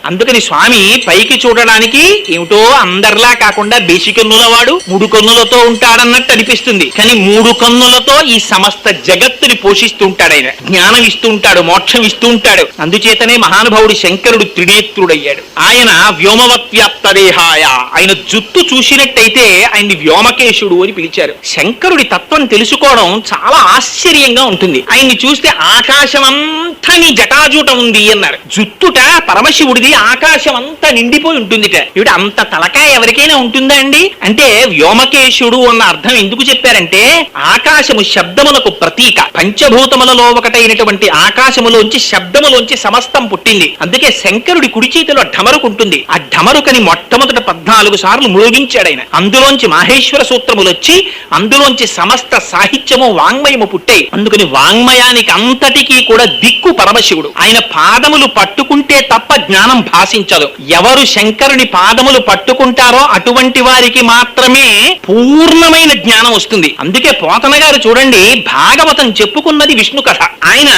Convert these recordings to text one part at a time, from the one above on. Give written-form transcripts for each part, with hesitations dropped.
అందుకని స్వామి పైకి చూడడానికి ఏమిటో అందరిలా కాకుండా బేసికన్నులవాడు 3 కన్నులతో ఉంటాడన్నట్టు అనిపిస్తుంది. కానీ 3 కన్నులతో ఈ సమస్త జగత్తుని పోషిస్తూ ఉంటాడు. ఆయన జ్ఞానం ఇస్తూ ఉంటాడు, మోక్షం ఇస్తూ ఉంటాడు. అందుచేతనే మహానుభావుడు శంకరుడు త్రినేత్రుడయ్యాడు. ఆయన వ్యోమవత్ వ్యాప్తదేహాయ, ఆయన జుత్తు చూసినట్టయితే ఆయన్ని వ్యోమకేశుడు అని పిలిచారు. శంకరుడి తత్వం తెలుసుకోవడం చాలా ఆశ్చర్యంగా ఉంటుంది. ఆయన్ని చూస్తే ఆకాశం అంతా నీ జటాజూటం ఉంది అన్నారు. జుత్తుట పరమశివుడిది ఆకాశం అంతా నిండిపోయి ఉంటుందిట. ఇవిడ అంత తలకాయ ఎవరికైనా ఉంటుందా అండి అంటే వ్యోమకేశుడు అన్న అర్థం ఎందుకు చెప్పారంటే ఆకాశము శబ్దములకు ప్రతీక. పంచభూతములలో ఒకటైనటువంటి ఆకాశములోంచి శబ్దములోంచి సమస్తం పుట్టింది. అందుకే శంకరుడి కుడి చేతిలో ఢమరుకు ఉంటుంది. ఆ ఢమరుకని మొట్టమొదట 14 సార్లు మ్రోగించాడు ఆయన. అందులోంచి మాహేశ్వర సూత్రములు వచ్చి అందులోంచి సమస్త సాహిత్యము వాంగ్మయము పుట్టాయి. అందుకని వాంగ్మయానికి అంతటికీ కూడా దిక్కు పరమశివుడు. ఆయన పాదములు పట్టుకుంటే తప్ప జ్ఞానం భాషించదు. ఎవరు శంకరుని పాదములు పట్టుకుంటారో అటువంటి వారికి మాత్రమే పూర్ణమైన జ్ఞానం వస్తుంది. అందుకే పోతన గారు చూడండి, భాగవతం చెప్పుకున్నది విష్ణు కథ, ఆయన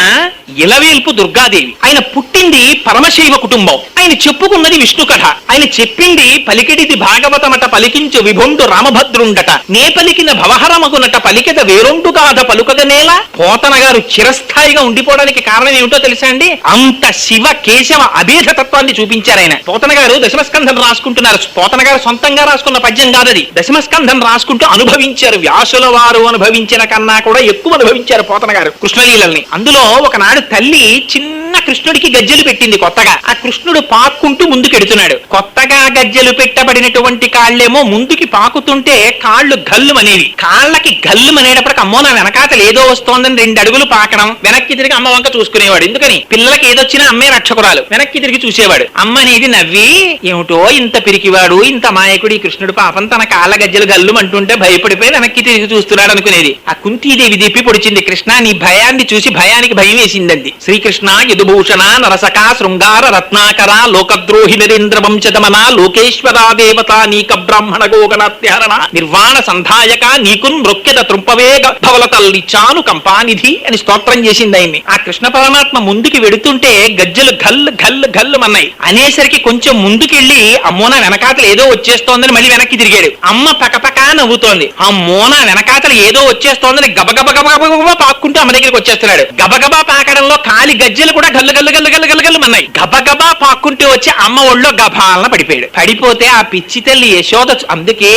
ఇలవేల్పు దుర్గాదేవి, ఆయన పుట్టింది పరమశైవ కుటుంబం, ఆయన చెప్పుకున్నది విష్ణు కథ, ఆయన చెప్పింది పలికిడిది భాగవతమట పలికించు విభుండు రామభద్రుండట నే పలికిన భవహరమగునట పలికిద వేరొండు గాథ పలుకగనేలా. పోతన గారు చిరస్థాయిగా ఉండిపోవడానికి కారణం ఏమిటో తెలుసా అండి? అంత శివ కేశవ అభేద తత్వాన్ని చూపించారు ఆయన. పోతన గారు దశమస్కంధం రాసుకుంటున్నారు. పోతన గారు సొంతంగా రాసుకున్న పద్యం కాదది, దశమస్కంధం రాసుకుంటూ అనుభవించారు. వ్యాసుల వారు అనుభవించిన కన్నా కూడా ఎక్కువ అనుభవించారు పోతన గారు కృష్ణలీలల్ని. అందులో ఒకనాడు తల్లి చిన్న కృష్ణుడికి గజ్జెలు పెట్టింది కొత్తగా. ఆ కృష్ణుడు పాక్కుంటూ ముందుకెడుతున్నాడు. కొత్తగా గజ్జెలు పెట్టబడినటువంటి కాళ్ళేమో ముందుకి పాకుతుంటే కాళ్ళు గల్లు అనేవి. కాళ్ళకి గల్లు అనేటప్పటికి అమ్మో నా వెనకాతలు ఏదో వస్తోందని 2 అడుగులు పాకడం, వెనక్కి తిరిగి అమ్మ వంక చూసుకునేవాడు. ఎందుకని పిల్లలకి ఏదొచ్చినా అమ్మే రక్షకురాలు. వెనక్కి తిరిగి చూసేవాడు. అమ్మ అనేది నవ్వి ఏమిటో ఇంత పిరికివాడు, ఇంత మాయకుడి కృష్ణుడు పాపం తన కాళ్ళ గజ్జెలు గల్లు అంటుంటే భయపడిపోయి వెనక్కి తిరిగి చూస్తున్నాడు అనుకునేది. ఆ కుంతీదేవి దిప్పి పొడిచింది, కృష్ణ నీ భయాన్ని చూసి భయానికి భయం వేసిందండి. శ్రీకృష్ణ యదుభూషణ నరసక శృంగార రత్నాకర లోకద్రోహి నరేంద్ర వంశదమన లోకేశ్వరా దేవత నీక బ్రాహ్మణ గోగణాత్యహరణ నిర్వాణ సంధాయక నీకున్ మృక్యత త్రుంపవే భవలతల్లిచాను కంపానిధి అని స్తోత్రం చేసింది ఆయన్ని. ఆ కృష్ణ పరమాత్మ ముందుకి వెడుతుంటే గజ్జలు గల్లు గల్లు గల్లు అన్నాయి. అనేసరికి కొంచెం ముందుకెళ్ళి అమ్మోన వెనకాతలు ఏదో వచ్చేస్తోందని మళ్ళీ వెనక్కి తిరిగాడు. అమ్మ పకపకా నవ్వుతోంది. అమ్మోన వెనకాతలు ఏదో వచ్చేస్తోందని గబగబ గబగబ పాక్కుంటూ అమ్మ దగ్గరికి వచ్చేస్తున్నాడు. గబగబా పాకడంలో కాలి గజ్జలు కూడా గల్లు గల్లు గల్లు గల్లు గల్లు గల్లు అన్నాయి. గబగబా పాక్కుంటూ వచ్చి అమ్మ ఒళ్ళో గభాలన పడిపోయాడు. పడిపోతే ఆ పిచ్చి తల్లి యశోద, అందుకే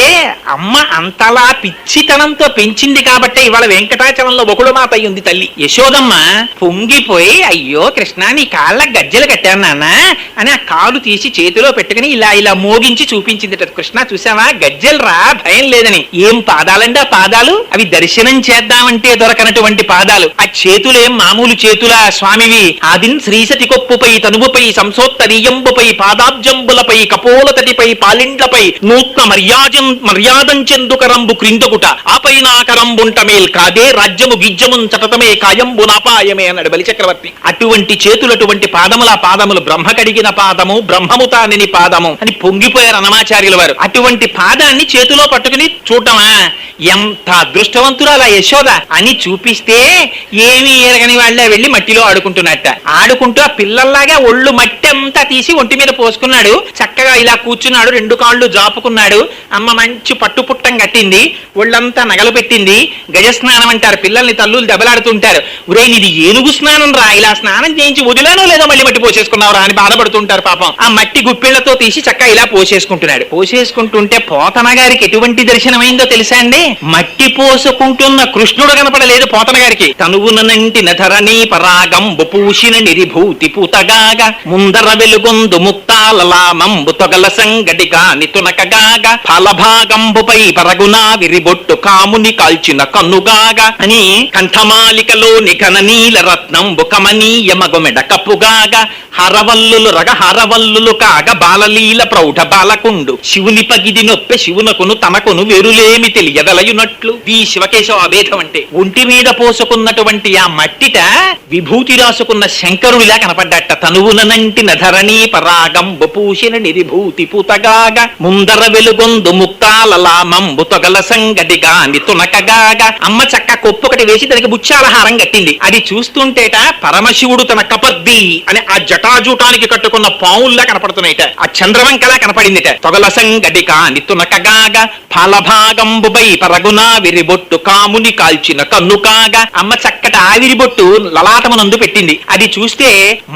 అమ్మ అంతలా పిచ్చితనంతో పెంచింది కాబట్టి ఇవాళ వెంకటాచలంలో ఒకడు మాత అయ్యింది తల్లి. యశోదమ్మ పొంగిపోయి అయ్యో కృష్ణ నీ కాళ్ళ గజ్జలు కట్టాను నాన్న అని ఆ కాలు తీసి చేతిలో పెట్టుకుని ఇలా ఇలా మోగించి చూపించింది. కృష్ణ చూసావా గజ్జలు రా, భయం లేదని. ఏం పాదాలంటే ఆ పాదాలు, అవి దర్శనం చేద్దామంటే దొరకనటువంటి పాదాలు. ఆ చేతులేం మామూలు చేతుల స్వామివి. ఆదిన్ శ్రీసతి కొప్పుపై తనువుపై సంసోత్తరీయంబుపై పాదాబ్జంబులపై కపోలతటిపై పాలిండ్లపై నూత్న మర్యాదం చెందుకరంబు క్రిందకుట ఆపై నాకరంబుంటమేల్ కాదే రాజ్యము గిజ్జమున్ చటతమే కాయంబు నాపాయమే అన్నాడు బలిచక్రవర్తి. అటువంటి చేతులు, అటువంటి పాదముల పాదములు బ్రహ్మ కడిగిన పాదము, బ్రహ్మము తానిని పాదము అని పొంగిపోయారు అన్నమాచార్యుల వారు. అటువంటి పాదాన్ని చేతిలో పట్టుకుని చూడటమా ఎంత అదృష్టవంతురాలా యశోద అని చూపిస్తే ఏమీ ఎరగని వాళ్ళే వెళ్లి మట్టిలో ఆడుకుంటున్నట్ట. ఆడుకుంటూ ఆ పిల్లల్లాగా ఒళ్ళు మట్టి అంతా తీసి ఒంటి మీద పోసుకున్నాడు. చక్కగా ఇలా కూర్చున్నాడు, 2 కాళ్ళు జాపుకున్నాడు. అమ్మ మంచి పట్టుపుట్టం కట్టింది, ఒళ్ళంతా నగలు పెట్టింది. గజస్నానం అంటారు, పిల్లల్ని తల్లులు దెబ్బలాడుతుంటారు. ఒరే ఇది ఏనుగు స్నానం రా, ఇలా స్నానం చేయించి వదిలేనో లేదో మళ్ళీ మట్టి పోసేసుకున్నావురా అని బాధపడుతుంటారు పాపం. ఆ మట్టి గుప్పిళ్లతో తీసి చక్కగా ఇలా పోసేసుకుంటున్నాడు. పోసేసుకుంటుంటే పోతన గారికి ఎటువంటి దర్శనమైందో తెలుసా అండి? మట్టి పోసుకుంటున్న కృష్ణుడు కనపడలేదు పోతన గారికి. తనువునంటి నధరణి పరాగం పూసిన నిరిభూతి పూతగాగా ముందర వెలుగొందు ముక్తాలలామంబు తొగల సంగడిగా నితునకగాగ ఫలభాగంబుపై పరగునా విరిబొట్టు కాముని కాల్చిన కన్నుగాగా అని కంఠమాలికలో నిఘన నీల రత్నంబు కమనీయ మగుమెడ కప్పుగాగా హరవల్లులు రగహరవల్లులు కాగ బాలలీల ప్రౌఢ బాలకుండు శివుని పగిది నొప్పె శివునకును తనకును వేరులేమి తెలియదలయునట్లు. ఈ శివకేశవ అభేదం అంటే ఒంటి మీద పోసుకున్నటువంటి ఆ మట్టిట విభూతి రాసుకున్న శంకరుడిలా కనపడ్డట. తనువునంటి నధరణీ పరాగం బపూషిన నిరిభూతి పూతగాగ ముందర వెలుగొందు ముక్తాలలామంబు తొగల సంగడిగా నితునకగాగా. అమ్మ చక్క కొప్పొకటి వేసి దానికి బుచ్చాలహారం కట్టింది. అది చూస్తుంటేట పరమశివుడు తన కపర్ది అని ఆ జటాజూటానికి కట్టుకున్న వేసుకున్న పావుల్లా కనపడుతున్నాయిట. ఆ చంద్రవంకలా కనపడిందిట. తొగలసంగడి కానితునకగాగా ఫలభాగంబుపై పరగునా విరిబొట్టు కాముని కాల్చిన కన్ను కాగా. అమ్మ చక్కటి ఆవిరిబొట్టు లలాటమునందు పెట్టింది. అది చూస్తే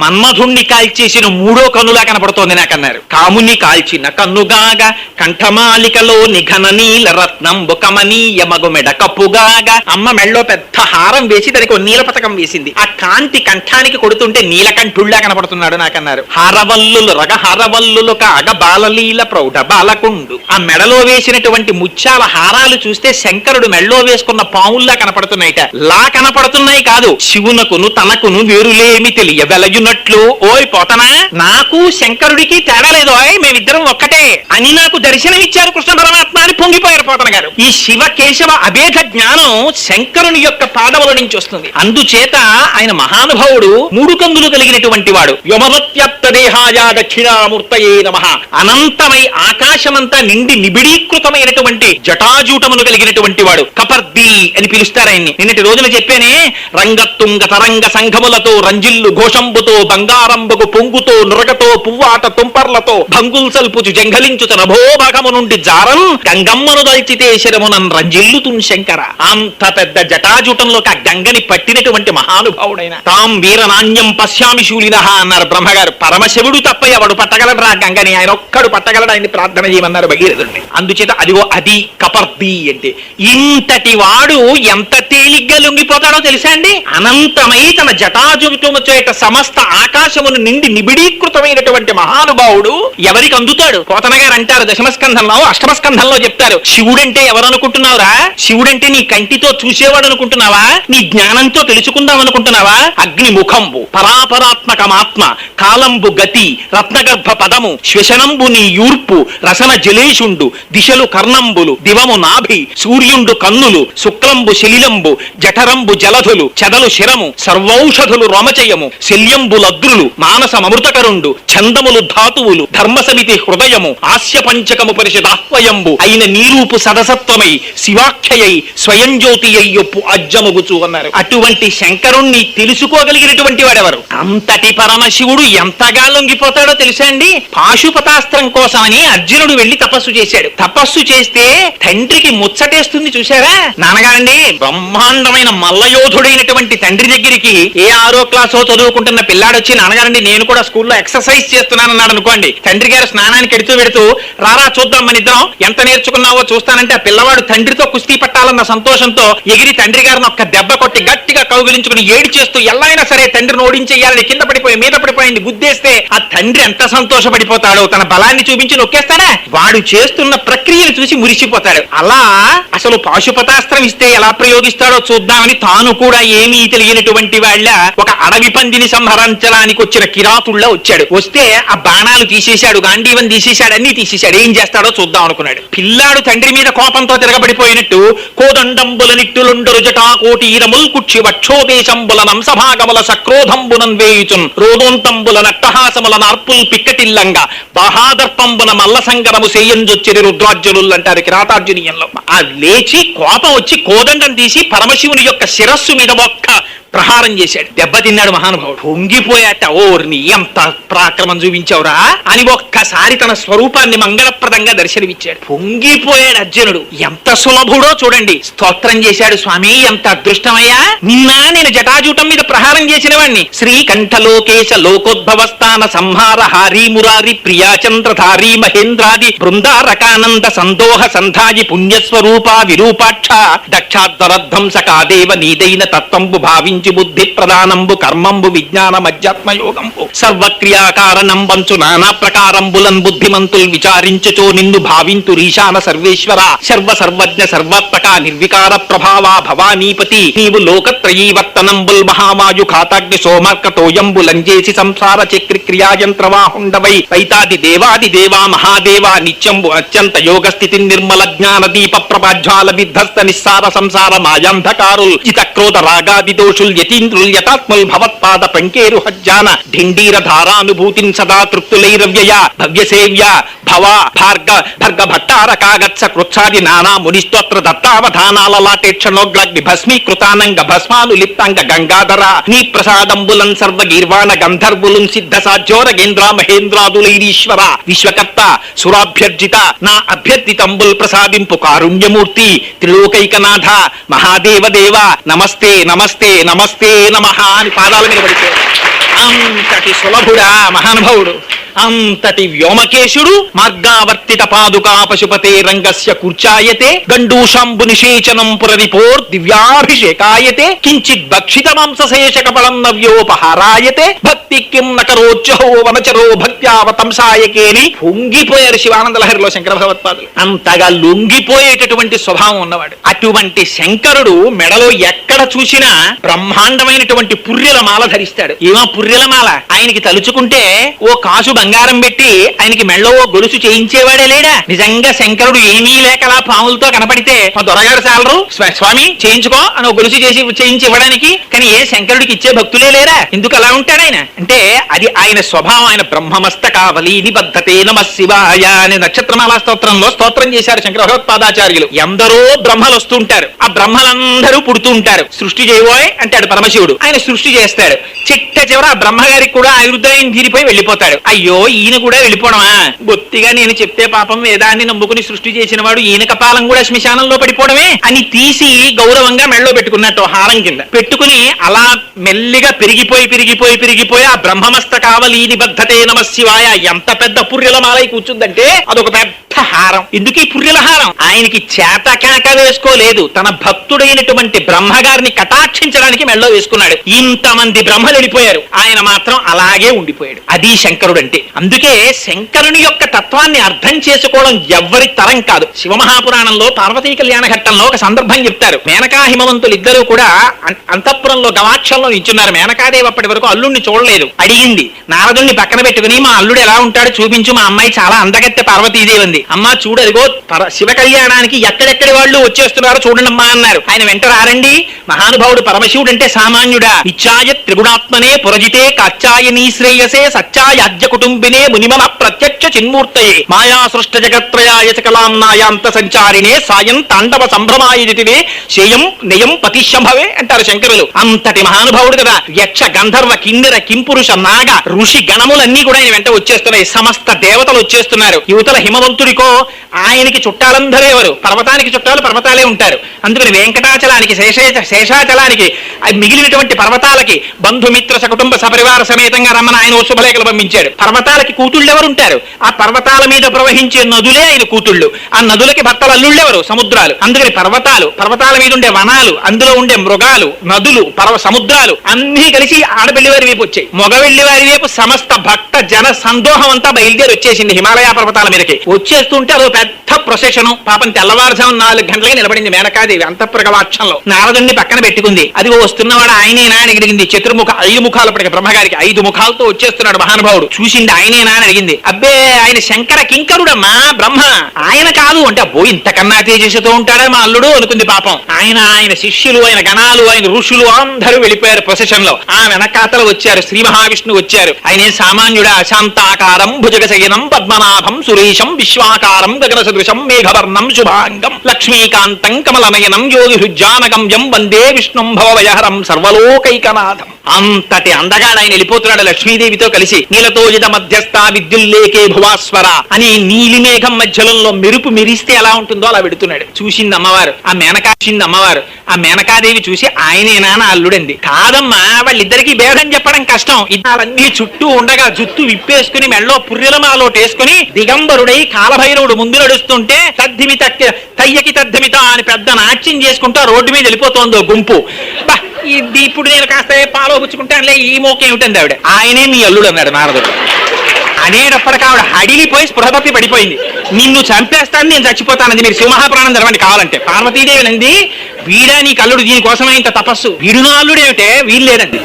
మన్మధుణ్ణి కాల్చేసిన మూడో కన్నులా కనపడుతోంది నాకన్నారు. కాముని కాల్చిన కన్నుగాగా కంఠమాలికలో నిఘన నీల రత్నంబు కమనీయ మగుమెడ కప్పుగాగా. అమ్మ మెళ్ళో పెద్ద హారం వేసి దానికి నీల పతకం వేసింది. ఆ కాంతి కంఠానికి కొడుతుంటే నీలకంఠుళ్లా కనపడుతున్నాడు నాకన్నారు. హారవల్లులు రగహారవల్లులు కాగ బాలలీల ప్రౌఢ బాలకుండు. ఆ మెడలో వేసినటువంటి ముత్యాల హారాలు చూస్తే శంకరుడు మెడలో వేసుకున్న పావుల్లా కనపడుతున్నాయిట. లా కనపడుతున్నాయి కాదు, శివునకును తనకును వేరులేమి తెలియ వెలయునట్లు. ఓయ్ పోతనా, నాకు శంకరుడికి తేడా లేదు, మేమిద్దరం ఒక్కటే అని నాకు దర్శనమిచ్చారు కృష్ణ పరమాత్మ అని పొంగిపోయారు పోతన గారు. ఈ శివ కేశవ అభేద జ్ఞానం శంకరుని యొక్క పాదముల నుంచి వస్తుంది. అందుచేత ఆయన మహానుభావుడు, మూడు కందులు కలిగినటువంటి వాడు. వ్యోమవత్యాప్త దేహాయ దక్షిణామూర్తయే నమః. అనంతమై ఆకాశమంతా నిండి నిబిడీకృతమైనటువంటి జటాజూటమును కలిగినటువంటి వాడు. కపర్ది అని పిలుస్తారు ఆయన్ని. నిన్నటి రోజున చెప్పానే, రంగత్తుంగ తరంగ సంఘములతో రంజిల్లు ఘోషంబుతో బంగారంబకు పొంగుతో నురగతో పువ్వాట తుంపర్లతో భంగుల్ సల్పుచు జంఘలించుత నభోభాగము నుండి జారం గంగమ్మను దల్చితే శరమునన్ రంజిల్లుతున్ శంకర. అంత పెద్ద జటాజూటంలోకి ఆ గంగని పట్టినటువంటి మహానుభావుడైన. తాం వీరనాణ్యం పశ్యామి శూలినః అన్నారు బ్రహ్మగారు. పరమశివుడు తప్ప ఎవడు పట్టగలడు ఆ గంగని, ఆయన ఒక్కడు పట్టగలడు, ఆయన్ని ప్రార్థన చేయమన్నారు భగీరథుడిని. అందుచేత అదిగో అది కపర్ది అంటే. ఇంతటి వాడు ఎంత తేలిగ్గా లొంగిపోతాడో తెలుసా అండి. అనంతమై తన జటాజూటము చేత సమస్త ఆకాశమును నిండి నిబిడీకృతమైనటువంటి మహానుభావుడు ఎవరికి అందుతాడు? పోతన గారు అంటారు దశమస్కంధంలో, అష్టమస్కంధంలో చెప్తారు. శివుడంటే ఎవరు అనుకుంటున్నావురా? శివుడంటే నీ కంటితో చూసేవాడు అనుకుంటున్నావా? నీ జ్ఞానంతో తెలుసుకుందాం అనుకుంటున్నావా? అగ్ని ముఖంబు పరాపరాత్మకమాత్మ కాలంబు గతి రత్నగర్భ పదము శ్వశనంబు నీ యూర్పు రసన జలేషుండు దిశలు కర్ణంబులు దివము నాభి సూర్యుండు కన్నులు శుక్లంబు శలిలంబు జఠరంబు జలధులు చెదలు శిరము సర్వౌషధులు రోమచయము శల్యంబులద్రులు మానసమృతకరుండు ఛందములు ధాతువులు ధర్మసమితి హృదయము ఆస్య పంచకము పరిషదాహ్వయంబు అయిన నీరూపు సదసత్వమై శివాఖ్యయై స్వయం జ్యోతి అయ్యొప్పు అజ్జముగుచు అన్నారు. అటువంటి శంకరుణ్ణి తెలుసుకోగలిగినటువంటి వాడెవరు? అంతటి పరమశివుడు ఎంతగా లొంగిపోతాడో తెలుసా అండి. పాశుపతాస్త్రం కోసమని అర్జునుడు వెళ్లి తపస్సు చేశాడు. తపస్సు చేస్తే తండ్రికి ముచ్చటేస్తుంది చూశారా? నాన్నగారండి, బ్రహ్మాండమైన మల్లయోధుడైనటువంటి తండ్రి దగ్గరికి ఏ 6వ క్లాసో చదువుకుంటున్న పిల్లాడొచ్చి, నాన్నగారండి నేను కూడా స్కూల్లో ఎక్సర్సైజ్ చేస్తున్నానన్నాడు అనుకోండి. తండ్రి గారు స్నానానికి ఎడుతూ పెడుతూ, రారా చూద్దాం మన ఇద్దరం ఎంత నేర్చుకున్నావో చూస్తానంటే ఆ పిల్లవాడు తండ్రితో కుస్తీ పట్టాలన్న సంతోషంతో ఎగిరి తండ్రి గారిని ఒక్క దెబ్బ కొట్టి గట్టిగా కౌగిలించుకుని ఏడి చేస్తూ ఎలా అయినా సరే తండ్రిని ఓడించేయాలని కింద పడిపోయి మీద పడిపోయింది గుద్దేస్తే ఆ తండ్రి ఎంత సంతోషపడిపోతాడో, తన బలాన్ని చూపించి నొక్కేస్తాడా? వాడు చేస్తున్న ప్రక్రియను చూసి మురిసిపోతాడు. అలా అసలు పాశుపతాస్త్రం ఇస్తే ఎలా ప్రయోగిస్తాడో చూద్దామని తాను కూడా ఏమీ తెలియనటువంటి వాళ్ళ ఒక అడవి పందిని సంహరించడానికి వచ్చిన కిరాతుల్లో వచ్చాడు. వస్తే ఆ బాణాలు తీసేశాడు, గాంధీవన్ తీసేశాడు, అన్ని తీసేశాడు. ఏం చేస్తాడో చూద్దాం అనుకున్నాడు. పిల్లాడు తండ్రి మీద కోపంతో తిరగబడిపోయినట్టు కోదండంబుల నిట్టులుండరు జటా కోటీరముల్ కుక్షి వక్షోదేశంబుల నంసభాగముల సక్రోధంబునన్ వేయుచున్ రోదోంతంబుల నట్టహాసముల నార్పుల్ పిక్కటిల్లంగా బహాదర్పంబున మల్ల సంగరము సేయంజొచ్చిరి రుద్రార్జునులు అంటారు కిరాతార్జునీయంలో. ఆ లేచి కోపం వచ్చి కోదండం తీసి పరమశివుని యొక్క శిరస్సు మీద ఒక్క ప్రహారం చేశాడు. దెబ్బతిన్నాడు మహానుభావుడు. పొంగిపోయాట. ఓర్ని ఎంత పరాక్రమం చూపించావురా అని ఒక్కసారి తన స్వరూపాన్ని మంగళప్రదంగా దర్శనమిచ్చాడు. పొంగిపోయాడు అర్జునుడు. ఎంత సులభుడో చూడండి. స్తోత్రం చేశాడు. స్వామి ఎంత అదృష్టమయ్యా, నిన్న నేను జటాజూటం మీద ప్రహారం చేసిన వాణ్ణి. శ్రీకంఠలోకేశ లోకోద్భవస్థాన సంహార హారీ మురారి ప్రియాచంద్రధారీ మహేంద్రాది బృందారకానంద సందోహ సంధాయి పుణ్యస్వరూప విరూపాక్ష దక్షాధ్వరధ్వంసకాదేవ నీదైన తత్వంబు భావించి బుద్ధి ప్రధానంబు కర్మంబు విజ్ఞాన మధ్యాత్మయోగంబు సర్వక్రియాకారణంబంచు నానా ప్రకారంబులన్ బుద్ధిమంతుల్ విచారించుచో నిన్ను భావింతురీశాన సర్వేశ్వర సర్వ సర్వజ్ఞ సర్వాత్మక నిర్వికార ప్రభావా భవానీపతి నీవు లోకత్రయీవర్తనంబుల్ మహామాయు ఖాతాగ్ని సోమర్కతోయంబు లంజేసి సంసార చక్రి క్రియాయంత్రవాహుండవై వైతాది దేవాది దేవా మహాదేవా నిత్యంబు అత్యంత యోగ స్థితి నిర్మల జ్ఞాన దీప ప్రభాజ్వాల విధ్వస్త నిస్సార సంసార మాయాంధకారుల్ జిత క్రోధ రాగాది దోషుల్ యతీంద్రుల్ యతాత్మల్ భవత్పాద పంకేరు హజ్జాన ఢిండీర ధారానుభూతిన్ సదా తృప్తులైరవ్యయ భవ్యసేవ్య భవ భార్గ భర్గ భట్టార కాగత్స కృచ్ఛాది నానా మునిస్తోత్ర దత్తావధానాలలాటేక్షణోగ్లగ్ని భస్మీకృతానంగ భస్మాను లిప్తాంగ గంగాధర నీ ప్రసాదంబులన్ సర్వ గీర్వాణ గంధర్వులున్ సిద్ధ సాధ్యోరగేంద్ర మహేంద్రాదులైరీశ్వర విశ్వకర్త సురాభ్యర్జిత నా అభ్యర్థితంబుల్ ప్రసాదింపు కారుణ్యమూర్తి త్రిలోకైకనాథ మహాదేవదేవ నమస్తే నమస్తే నమస్తే నమః అని పాదాల మీద పడిపోయాడు. అంతటి సులభుడా మహానుభావుడు, అంతటి వ్యోమకేశుడు. మార్గావర్తిత పాదుకా పశుపతే రంగస్య కూర్చాయతే గండూషాంబు నిషేచనం పురరిపోర్ దివ్యాభిషేకాయతే కించిత్ భక్షిత మాంసశేష కపళం నవ్యోపహారాయతే భక్తి కిం నకరోచ్చహో వనచరో భక్త్యావతంసాయకేని పొంగిపోయారు శివానంద లహరిలో శంకర భగవత్పాదులు. అంతగా లొంగిపోయేటటువంటి స్వభావం ఉన్నవాడు. అటువంటి శంకరుడు మెడలో ఎక్కడ చూసినా బ్రహ్మాండమైనటువంటి పుర్రెల మాల ధరిస్తాడు. ఏమో పుర్రెల మాల, ఆయనకి తలుచుకుంటే ఓ కాసు బంగారం పెట్టి ఆయనకి మెళ్ళో ఓ గొలుసు చేయించేవాడే లేడా? నిజంగా శంకరుడు ఏమీ లేకలా పాములతో కనపడితే మా దొరగారు చాలరు స్వామి చేయించుకో అని ఒక గొలుసు చేయించి ఇవ్వడానికి. కానీ ఏ శంకరుడికి ఇచ్చే భక్తులే లేరా? ఎందుకు అలా ఉంటాడు ఆయన అంటే అది ఆయన స్వభావం. ఆయన బ్రహ్మమస్తకావలి నిబద్ధతే నమః శివాయ అనే నక్షత్రమాలా స్తోత్రంలో స్తోత్రం చేశారు శంకర భగవత్పాదాచార్యులు. ఎందరో బ్రహ్మలు వస్తుంటారు, ఆ బ్రహ్మలందరూ పుడుతూ ఉంటారు. సృష్టి చేయబోయ్ అంటాడు పరమశివుడు, ఆయన సృష్టి చేస్తాడు. చిట్ట చివర ఆ బ్రహ్మగారికి కూడా ఆయుర్దాయం తీరిపోయి వెళ్ళిపోతాడు. అయ్యో ఈయన కూడా వెళ్ళిపోవడమా, బొత్తిగా నేను చెప్తే పాపం వేదాన్ని నమ్ముకుని సృష్టి చేసిన వాడు ఈయన కపాలం కూడా శ్మశానంలో పడిపోవడమే అని తీసి గౌరవంగా మెళ్ళలో పెట్టుకున్నట్టు హారం కింద పెట్టుకుని అలా మెల్లిగా పెరిగిపోయి ఆ బ్రహ్మమస్తకావలి నిబద్ధతే నమః శివాయ ఎంత పెద్ద పుర్రెల మాలై కూర్చుందంటే అదొక పెద్ద హారం. ఎందుకు ఈ పుర్రెల హారం? ఆయనకి చేతకాక వేసుకోలేదు, తన భక్తుడైనటువంటి బ్రహ్మగారిని కటాక్షించడానికి మెళ్ళలో వేసుకున్నాడు. ఇంతమంది బ్రహ్మలు వెళ్ళిపోయారు, ఆయన మాత్రం అలాగే ఉండిపోయాడు. అది శంకరుడు అంటే. అందుకే శంకరుని యొక్క తత్వాన్ని అర్థం చేసుకోవడం ఎవ్వరి తరం కాదు. శివమహాపురాణంలో పార్వతీ కళ్యాణ ఘట్టంలో ఒక సందర్భం చెప్తారు. మేనకా హిమవంతులు ఇద్దరు కూడా అంతఃపురంలో గవాక్షంలో నించున్నారు. మేనకాదేవి అప్పటి వరకు అల్లుడిని చూడలేదు. అడిగింది నారదుణ్ణి పక్కన పెట్టుకుని, మా అల్లుడు ఎలా ఉంటాడు చూపించు, మా అమ్మాయి చాలా అందగత్తె పార్వతీదేవి ఉంది. అమ్మా చూడు అదిగో శివ కళ్యాణానికి ఎక్కడెక్కడి వాళ్ళు వచ్చేస్తున్నారు చూడండి అమ్మా అన్నారు. ఆయన వెంట రారండి. మహానుభావుడు పరమశివుడు అంటే సామాన్యుడా? నిత్యాయ త్రిగుణాత్మనే పురజితే కాచ్యాయనీ శ్రేయసే సత్యాయాజ్య కుటుంబినే మునిమన ప్రత్యక్ష చిన్మూర్తయే మాయా సృష్ట జగత్రయాయ చకలాంనాయాంత సంచారిణే సాయం తాండవ సంభ్రమాయదితివే శేయం నియం పతిశంభవే అంటారు శంకరులు. అంతటి మహానుభావుడు కదా. యక్ష గంధర్వ కిన్నెర కింపురుష నాగ ఋషి గణములన్నీ కూడా ఆయన వెంట వచ్చేస్తున్నాయి. సమస్త దేవతలు వచ్చేస్తున్నారు. యువతల హిమవంతుడికో ఆయనకి చుట్టాలందరూ ఎవరు? పర్వతానికి చుట్టాలు పర్వతాలే ఉంటారు. అందుకని వెంకటాచలానికి శేషాచలానికి మిగిలినటువంటి పర్వతాలకి బంధుమిత్ర సకుటుంబ సపరివార సమేతంగా రమ్మని ఆయన శుభలేఖలు పంపించాడు. పర్వతాలకి కూతుళ్ళు ఎవరు ఉంటారు? ఆ పర్వతాల మీద ప్రవహించే నదులే ఆయన కూతుళ్ళు. ఆ నదులకి భర్తలు అల్లుళ్ళెవరు? సముద్రాలు. అందుకని పర్వతాల మీద ఉండే వనాలు, అందులో ఉండే మృగాలు, నదులు, సముద్రాలు అన్ని కలిసి ఆడపిల్లి వారి వైపు వచ్చాయి. మగవెళ్లి వారి వైపు సమస్త భక్త జన సందోహం అంతా బయలుదేరి వచ్చేసింది హిమాలయ పర్వతాల మీదకి. వచ్చేస్తుంటే అదో పెద్ద ప్రొసెషను. పాపం తెల్లవారుజాము 4 గంటలకి నిలబడింది మేనకాదేవి అంతఃపురగవాక్షంలో. నారదుణ్ణి పక్కన పెట్టుకుంది. అదిగో వస్తున్నవాడు ఆయనేనా అని అడిగింది. 5 ముఖాలప్పటికి బ్రహ్మగారికి 5 ముఖాలతో వచ్చేస్తున్నాడు మహానుభావుడు. చూసింది ఆయనేనా అని అడిగింది. అబ్బే ఆయన శంకర కింకరుడమ్మా బ్రహ్మ, ఆయన కాదు అంటే అబ్బో ఇంతకన్నా తేజస్సుతో ఉంటాడా మా అల్లుడు అనుకుంది. పాపం ఆయన శిష్యులు, ఆయన గణాలు, ఆయన ఋషులు అందరూ వెళ్ళిపోయారు ప్రొసెషన్ లో. ఆ వెనకాతలు వచ్చారు. శ్రీ మహావిష్ణువు వచ్చారు. ఆయన సామాన్యుడా? శాంతాకారం భుజగశయనం పద్మనాభం సురేశం విశ్వాకారం గగన సదృశం మేఘవర్ణం శుభాంగం లక్ష్మీకాంతం కమలనయనం యోగి హృజ్జానగమ్యం వందే విష్ణుం భవభయహరం సర్వలోకైకనాథం. అంతటి అందగాడు ఆయన వెళ్ళిపోతున్నాడు లక్ష్మీదేవితో కలిసి. నీలతోజిత మధ్యస్థ విద్యుల్లేకే భువాస్వర అని నీలిమేఘం మధ్యలో మెరుపు మెరిస్తే ఎలా ఉంటుందో అలా పెడుతున్నాడు. చూసింది అమ్మవారు. ఆ మేనకాదేవి చూసి ఆయనేనా నా అల్లుడంది. కాదమ్మా, వాళ్ళిద్దరికీ భేదం చెప్పడం కష్టం. ఇద్దరన్నీ చుట్టూ ఉండగా జుత్తు విప్పేసుకుని మెళ్ళో పుర్రెలమాలోటి వేసుకుని దిగంబరుడై కాలభైరవుడు ముందు నడుస్తుంటే తయ్యకి తద్దిమిత అని పెద్ద నాట్యం చేసుకుంటూ రోడ్డు మీద వెళ్ళిపోతోందో గుంపు. ఇది ఇప్పుడు నేను కాస్త పాలో పుచ్చుకుంటానులే, ఈ మోక ఏమిటంది ఆవిడ. ఆయనే మీ అల్లుడు అన్నాడు నారదుడు. అనేటప్పటికి ఆవిడ హడిలిపోయి స్పృహపతి పడిపోయింది. నిన్ను చంపేస్తాను, నేను చచ్చిపోతానది. మీరు శివమహాపురాణం తెరవండి కావాలంటే. పార్వతీదేవి నంది వీడా నీ కల్లుడు, దీనికోసమే ఇంత తపస్సు. వీడు నా అల్లుడు ఏమిటే, వీలు లేదండి.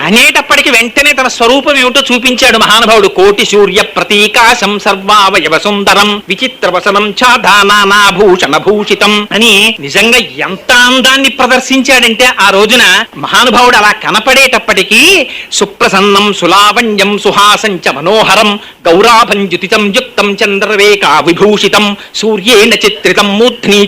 అనేటప్పటికి వెంటనే తన స్వరూపం ఏమిటో చూపించాడు మహానుభావుడు. కోటి సూర్య ప్రతీకాశం సర్వావయవ సుందరం విచిత్రవసనం చాదానాభూషణ భూషితం అని నిజంగా ఎంత అందాన్ని ప్రదర్శించాడంటే ఆ రోజున మహానుభావుడు అలా కనపడేటప్పటికీ సుప్రసన్నం సులావణ్యం సుహాసంచ మనోహరం గౌరాభం యుతితం యుక్తం చంద్రరేఖా విభూషితం సూర్యేణ చిత్రితం మూర్ధ్ని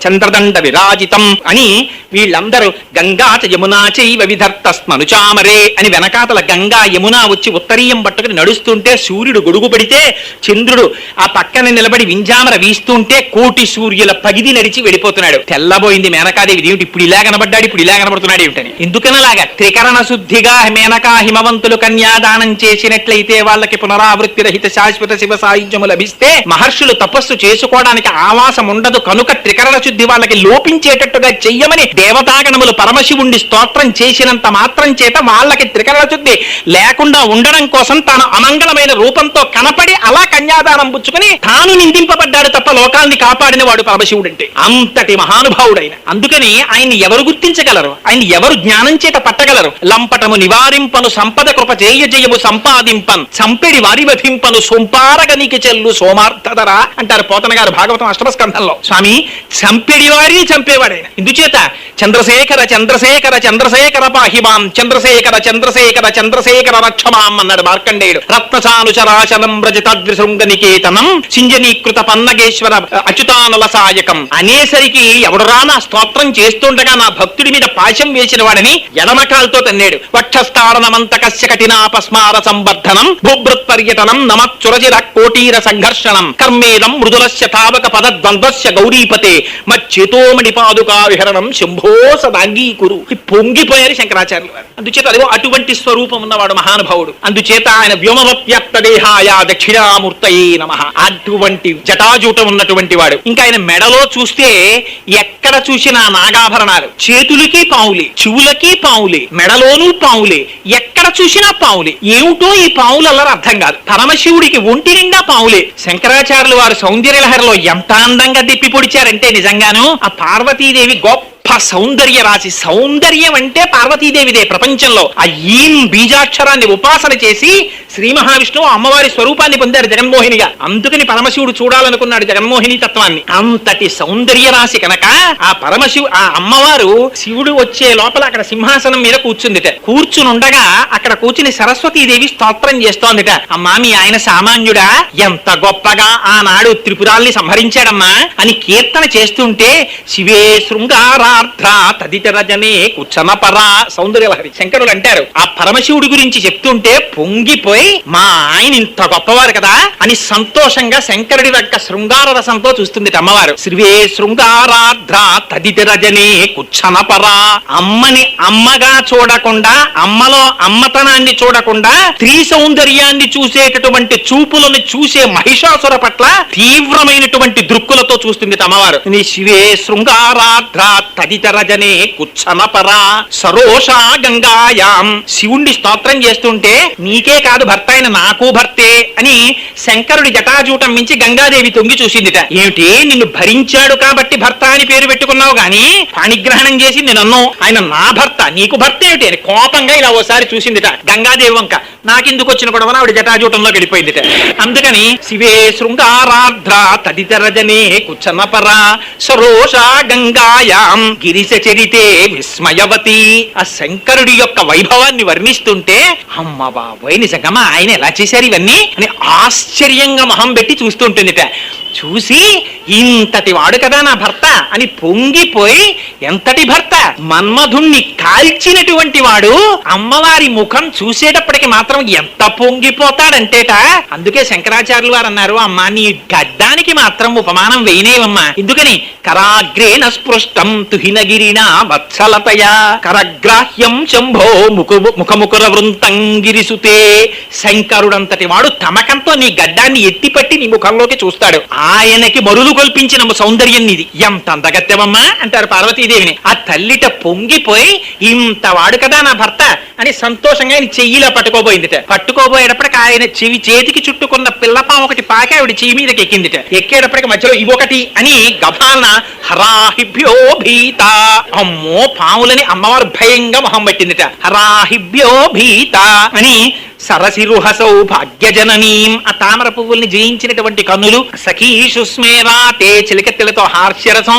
చంద్రదండ విరాజితం అని వీళ్ళందరూ గంగా చ యమునా చైవ విధర్తస్మనుచామరే అని వెనకాతల గంగా యమున వచ్చి ఉత్తరీయం పట్టుకుని నడుస్తుంటే సూర్యుడు గొడుగు పడితే చంద్రుడు ఆ పక్కన నిలబడి వింజామర వీస్తుంటే కోటి సూర్యుల పగిది నడిచి వెళ్ళిపోతున్నాడు. తెల్లబోయింది మేనకాదేవి, ఏమిటి ఇప్పుడు ఇలా కనబడ్డాడు, ఇప్పుడు ఇలా కనబడుతున్నాడు ఏమిటని. ఎందుకనలాగా త్రికరణ శుద్ధిగా మేనకా హిమవంతులు కన్యాదానం చేసినట్లయితే వాళ్ళకి పునరావృత్తి రహిత శాశ్వత శివ సాయుధ్యము లభిస్తే మహర్షులు తపస్సు చేసుకోవడానికి ఆవాసం ఉండదు కనుక త్రికరణ శుద్ధి వాళ్ళకి లోపించేటట్టుగా చెయ్యమని దేవతాగణములు పరమశివుణ్ణి స్తోత్రం చేసినంత మాత్రం చేత వాళ్ళకి త్రికరణ శుద్ధి లేకుండా ఉండడం కోసం తాను అమంగళమైన రూపంతో కనపడి అలా కన్యాదానం పుచ్చుకుని తాను నిందింపబడ్డాడు తప్ప లోకాల్ని కాపాడిన వాడు పరమశివుడంటే. అంతటి మహానుభావుడైన. అందుకని ఆయన్ని ఎవరు గుర్తించగలరు, ఆయన ఎవరు జ్ఞానం చేత పట్టగలరు? లంపటము నివారింపను సంపద కృప జయము సంపాదింపన్ చంపెడి వారి వధింపను సొంపారగనికి చెల్లు సోమార్థదరా అంటారు పోతన గారు భాగవతం అష్టమ స్కంధంలో. స్వామి చంపెడి వారి చంపేవాడైన. ఇందుచేత చంద్రశేఖర చంద్రశేఖర చంద్రశేఖర పాహిమాం చంద్రశేఖర చంద్రశేఖర చంద్రశేఖర రక్షమాం అన్నాడు మార్కండేయుడు. రత్నచానుచరాచలం వ్రజతాద్రిశృంగనికేతనం సింజనీకృత పన్నగేశ్వర అచ్యుతానుల సాయకం అనేసరికి ఎవడురా నా స్తోత్రం చేస్తుండగా నా భక్తుడి మీద పాశం వేసిన వాడని ఎడమకాలతో తన్నాడు. వక్షస్థారణమంతకస్య కఠినాపస్మార సంవర్ధనం భూభృత్ పర్యటనం నమచ్చురచిర కోటీర సంఘర్షణం కర్మేదం మృదులస్య తావక పద ద్వంద్వస్య గౌరీపతే మచ్చేతోమణి పాదుకా విహరణం శంభో సదాంగీకురు. పొంగిపోయారు శంకరాచార్యులు వారు. అందుచేత అదిగో అటువంటి స్వరూపం ఉన్నవాడు మహానుభావుడు. అందుచేత ఆయన వ్యోమవ్యాప్త దేహాయ దక్షిణామూర్తయే నమః అటువంటి జటాజూటం ఉన్నటువంటి వాడు. ఇంకా ఆయన మెడలో చూస్తే ఎక్కడ చూసినా నాగాభరణాలు, చేతులకి పావులే, చెవులకి పావులే, మెడలోనూ పావులే, ఎక్కడ చూసినా పావులే. ఏమిటో ఈ పావులు అల్లరి అర్థం కాదు. పరమశివుడికి ఒంటి నిండా పావులే. శంకరాచార్యులు వారు సౌందర్యలహరిలో ఎంత అందంగా దిప్పి పొడిచారంటే నిజంగాను ఆ పార్వతీదేవి గొప్ప సౌందర్య రాశి. సౌందర్యం అంటే పార్వతీదేవిదే ప్రపంచంలో. ఆ ఈం బీజాక్షరాన్ని ఉపాసన చేసి శ్రీ మహావిష్ణువు అమ్మవారి స్వరూపాన్ని పొందారు జగన్మోహినిగా. అందుకని పరమశివుడు చూడాలనుకున్నాడు జగన్మోహిని తత్వాన్ని. అంతటి సౌందర్య రాశి కనుక ఆ ఆ అమ్మవారు శివుడు వచ్చే లోపల అక్కడ సింహాసనం మీద కూర్చుందిట. కూర్చునుండగా అక్కడ కూర్చుని సరస్వతీదేవి స్తోత్రం చేస్తోందిట. అమ్మా మీ ఆయన సామాన్యుడా, ఎంత గొప్పగా ఆనాడు త్రిపురాల్ని సంహరించాడమ్మా అని కీర్తన చేస్తుంటే శివే శృంగారా తదితర జనే కుచ్చనపరా సౌందర్యలహరి. శంకరులు అంటారు ఆ పరమశివుడి గురించి చెప్తుంటే పొంగిపోయి మా ఆయన ఇంత గొప్పవారు కదా అని సంతోషంగా శంకరుడి యొక్క శృంగార రసంతో చూస్తుంది అమ్మవారు. శ్రీవే శృంగారాధ్ర తదితర జనే కుచ్చనపరా. అమ్మని అమ్మగా చూడకుండా, అమ్మలో అమ్మతనాన్ని చూడకుండా స్త్రీ సౌందర్యాన్ని చూసేటటువంటి చూపులను చూసే మహిషాసుర పట్ల తీవ్రమైనటువంటి దృక్కులతో చూస్తుంది అమ్మవారు. శివే శృంగారాధ్ర తదితరజనే కుచ్చనపరా సరోషా గంగాయాం. శివుణ్ణి స్తోత్రం చేస్తుంటే నీకే కాదు భర్త అయిన నాకు భర్తే అని శంకరుడి జటాజూటం మించి గంగాదేవి తొంగి చూసిందిట. ఏమిటి నిన్ను భరించాడు కాబట్టి భర్త అని పేరు పెట్టుకున్నావు గాని పాణిగ్రహణం చేసి నేను ఆయన నా భర్త నీకు భర్త ఏమిటి అని కోపంగా ఇలా ఓసారి చూసిందిట గంగాదేవి వంక. నాకెందుకు వచ్చిన గొడవన ఆవిడ జటాజూటంలో గడిపోయిందిట. అందుకని శివే శృంగారాధ్ర తదితరజనే కుచ్చనపరా సరోషా గంగాయాం గిరిశ చరితే విస్మయవతి. ఆ శంకరుడి యొక్క వైభవాన్ని వర్ణిస్తుంటే అమ్మ బాబోయ్ నిజంగా ఆయన ఎలా చేశారు ఇవన్నీ అని ఆశ్చర్యంగా మొహం పెట్టి చూస్తుంటుందిట. చూసి ఇంతటి వాడు కదా నా భర్త అని పొంగిపోయి ఎంతటి భర్త, మన్మధుణ్ణి కాల్చినటువంటి వాడు అమ్మవారి ముఖం చూసేటప్పటికి మాత్రం ఎంత పొంగిపోతాడంటేట. అందుకే శంకరాచార్యులు వారు అన్నారు అమ్మా నీ గడ్డానికి మాత్రం ఉపమానం వేయనేవమ్మా. ఎందుకని కరాగ్రేణ స్పృష్టం తుహినగిరిన వత్సలతయా కరగ్రాహ్యం శంభో ముఖముకుర వృంతం గిరిసుతే. శంకరుడంతటి వాడు తమకంతో నీ గడ్డాన్ని ఎత్తిపట్టి నీ ముఖంలోకి చూస్తాడు. ఆయనకి మరులు కల్పించిన సౌందర్యం ఇది. ఎంత అందగత్తెవమ్మా అంటారు పార్వతీదేవిని. ఆ తల్లిట పొంగిపోయి ఇంత వాడు కదా నా భర్త అని సంతోషంగా ఆయన చెయ్యిలా పట్టుకోబోయిందిట. పట్టుకోబోయేటప్పటికి ఆయన చెవి చేతికి చుట్టుకున్న పిల్లపాము ఒకటి పాకి ఆవిడ చెయ్యి మీదకి ఎక్కిందిట. ఎక్కేటప్పటికి మధ్యలో ఇవొకటి అని గభాలన హరాహిభ్యో భీత, అమ్మో పాములని అమ్మవారు భయంగా మొహం పట్టిందిట. హరాహిభ్యో భీత అని సరసిరుహసౌ భాగ్యజననీం, ఆ తామర పువ్వుల్ని జయించినటువంటి కన్నులు, సఖీషు స్మేరా తే చిలికెత్తెలతో హాస్యరసం,